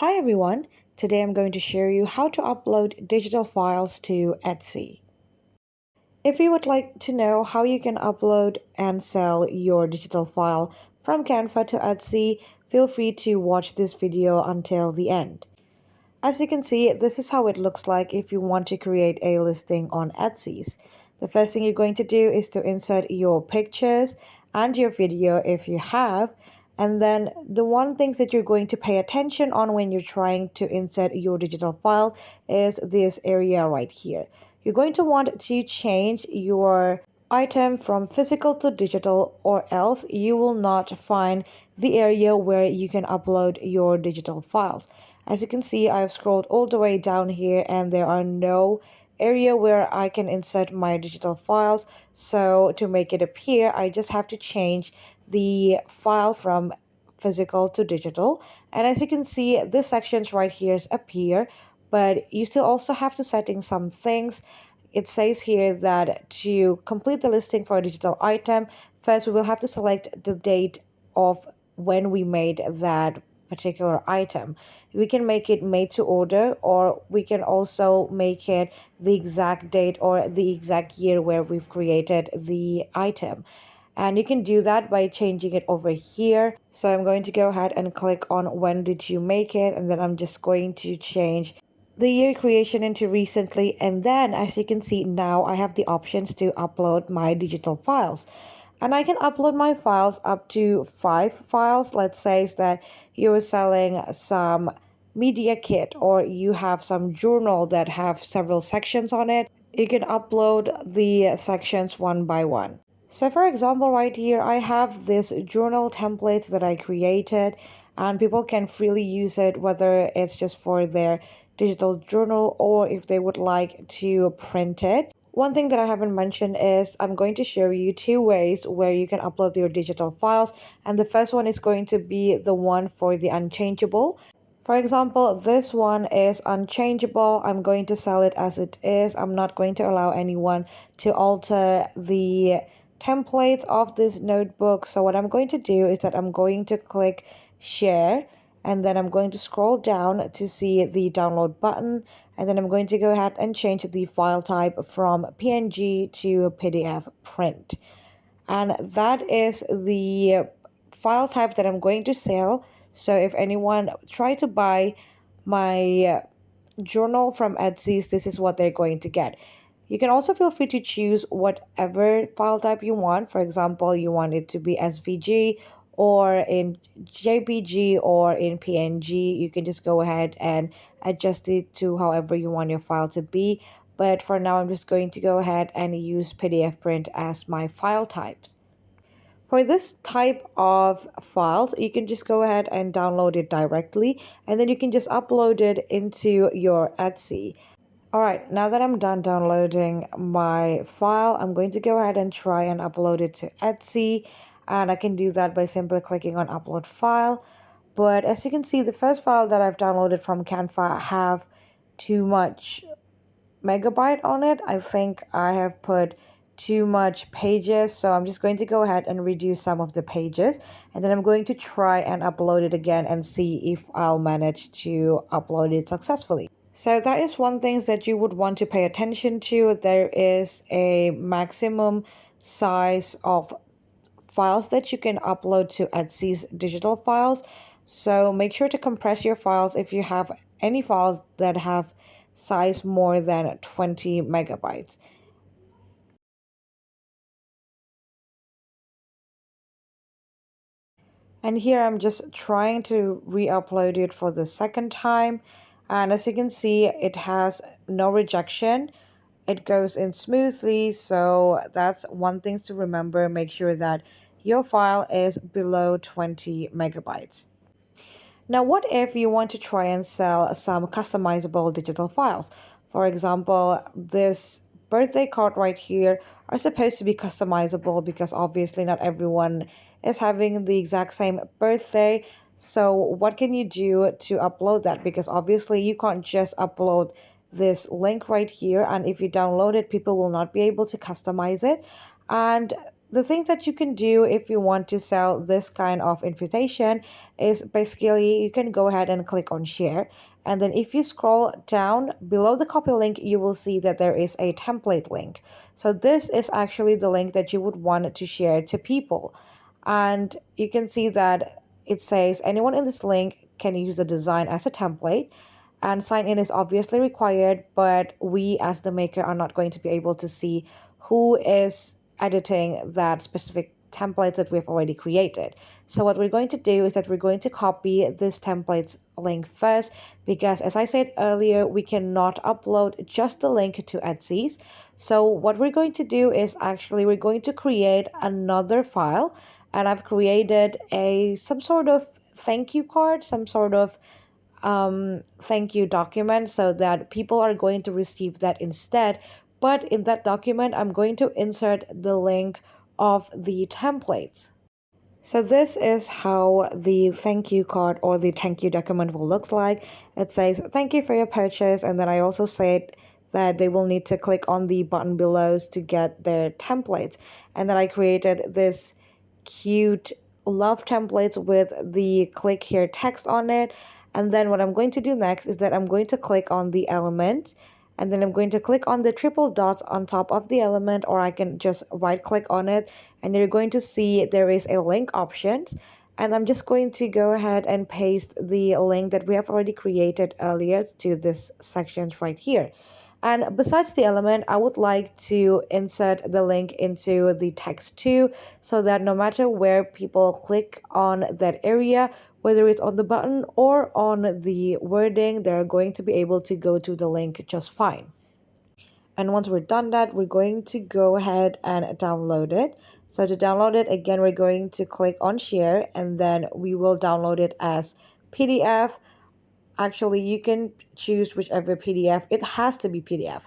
Hi everyone, today I'm going to show you how to upload digital files to Etsy. If you would like to know how you can upload and sell your digital file from Canva to Etsy, feel free to watch this video until the end. As you can see, this is how it looks like if you want to create a listing on Etsy's. The first thing you're going to do is to insert your pictures and your video if you have. And then the one things that you're going to pay attention on when you're trying to insert your digital file is this area right here. You're going to want to change your item from physical to digital, or else you will not find the area where you can upload your digital files. As you can see, I've scrolled all the way down here and there are no area where I can insert my digital files. So to make it appear, I just have to change the file from physical to digital. And as you can see, this sections right here appear, but you still also have to set in some things. It says here that to complete the listing for a digital item, first we will have to select the date of when we made that particular item. We can make it made to order, or we can also make it the exact date or the exact year where we've created the item. And you can do that by changing it over here. So I'm going to go ahead and click on when did you make it, and then I'm just going to change the year creation into recently. And then as you can see, now I have the options to upload my digital files, and I can upload my files up to 5 files. Let's say that you're selling some media kit, or you have some journal that have several sections on it. You can upload the sections one by one. So for example, right here, I have this journal template that I created, and people can freely use it, whether it's just for their digital journal or if they would like to print it. One thing that I haven't mentioned is I'm going to show you 2 ways where you can upload your digital files. And the first one is going to be the one for the unchangeable. For example, this one is unchangeable. I'm going to sell it as it is. I'm not going to allow anyone to alter the templates of this notebook. So what I'm going to do is that I'm going to click share, and then I'm going to scroll down to see the download button, and then I'm going to go ahead and change the file type from PNG to PDF print. And that is the file type that I'm going to sell. So if anyone try to buy my journal from Etsy's, this is what they're going to get. You can also feel free to choose whatever file type you want. For example, you want it to be SVG or in JPG or in PNG. You can just go ahead and adjust it to however you want your file to be. But for now, I'm just going to go ahead and use PDF print as my file types. For this type of files, you can just go ahead and download it directly, and then you can just upload it into your Etsy. Alright, now that I'm done downloading my file, I'm going to go ahead and try and upload it to Etsy. And I can do that by simply clicking on upload file. But as you can see, the first file that I've downloaded from Canva have too much megabyte on it. I think I have put too much pages, so I'm just going to go ahead and reduce some of the pages, and then I'm going to try and upload it again and see if I'll manage to upload it successfully. So that is one thing that you would want to pay attention to. There is a maximum size of files that you can upload to Etsy's digital files. So make sure to compress your files if you have any files that have size more than 20 megabytes. And here I'm just trying to re-upload it for the second time. And as you can see, it has no rejection. It goes in smoothly. So that's one thing to remember. Make sure that your file is below 20 megabytes. Now, what if you want to try and sell some customizable digital files? For example, this birthday card right here are supposed to be customizable because obviously not everyone is having the exact same birthday. So what can you do to upload that? Because obviously you can't just upload this link right here, and if you download it, people will not be able to customize it. And the things that you can do if you want to sell this kind of invitation is basically you can go ahead and click on share. And then if you scroll down below the copy link, you will see that there is a template link. So this is actually the link that you would want to share to people. And you can see that it says anyone in this link can use the design as a template, and sign in is obviously required, but we as the maker are not going to be able to see who is editing that specific templates that we've already created. So what we're going to do is that we're going to copy this templates link first, because as I said earlier, we cannot upload just the link to Etsy's. So what we're going to do is actually we're going to create another file, and I've created a some sort of thank you card, some sort of thank you document, so that people are going to receive that instead. But in that document, I'm going to insert the link of the templates. So this is how the thank you card or the thank you document will look like. It says thank you for your purchase, and then I also said that they will need to click on the button below to get their templates. And then I created this cute love templates with the click here text on it. And then what I'm going to do next is that I'm going to click on the element, and then I'm going to click on the triple dots on top of the element, or I can just right click on it, and you're going to see there is a link options. And I'm just going to go ahead and paste the link that we have already created earlier to this sections right here. And besides the element, I would like to insert the link into the text too, so that no matter where people click on that area, whether it's on the button or on the wording, they're going to be able to go to the link just fine. And once we're done that, we're going to go ahead and download it. So to download it, again, we're going to click on share, and then we will download it as PDF. Actually, you can choose whichever PDF. It has to be PDF.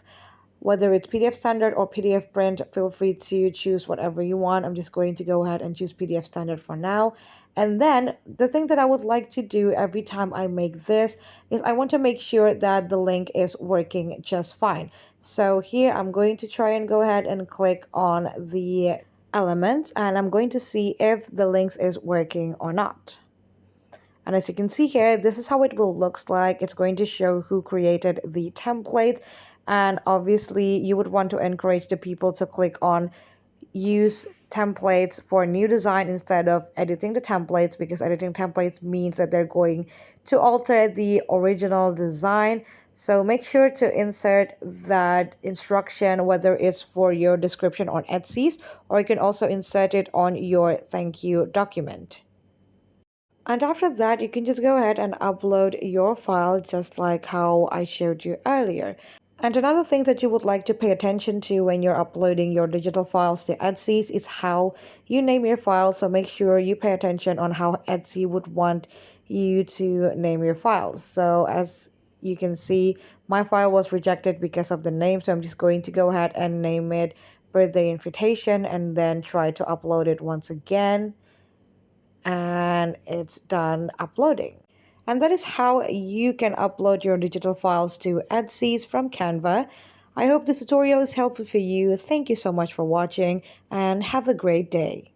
Whether it's PDF standard or PDF print, feel free to choose whatever you want. I'm just going to go ahead and choose PDF standard for now. And then the thing that I would like to do every time I make this is I want to make sure that the link is working just fine. So here I'm going to try and go ahead and click on the elements, and I'm going to see if the links is working or not. And as you can see here, this is how it will looks like. It's going to show who created the template. And obviously you would want to encourage the people to click on use templates for new design instead of editing the templates, because editing templates means that they're going to alter the original design. So make sure to insert that instruction, whether it's for your description on Etsy's, or you can also insert it on your thank you document. And after that, you can just go ahead and upload your file just like how I showed you earlier. And another thing that you would like to pay attention to when you're uploading your digital files to Etsy is how you name your file. So make sure you pay attention on how Etsy would want you to name your files. So as you can see, my file was rejected because of the name. So I'm just going to go ahead and name it birthday invitation, and then try to upload it once again. And it's done uploading. And that is how you can upload your digital files to Etsy from Canva. I hope this tutorial is helpful for you. Thank you so much for watching, and have a great day.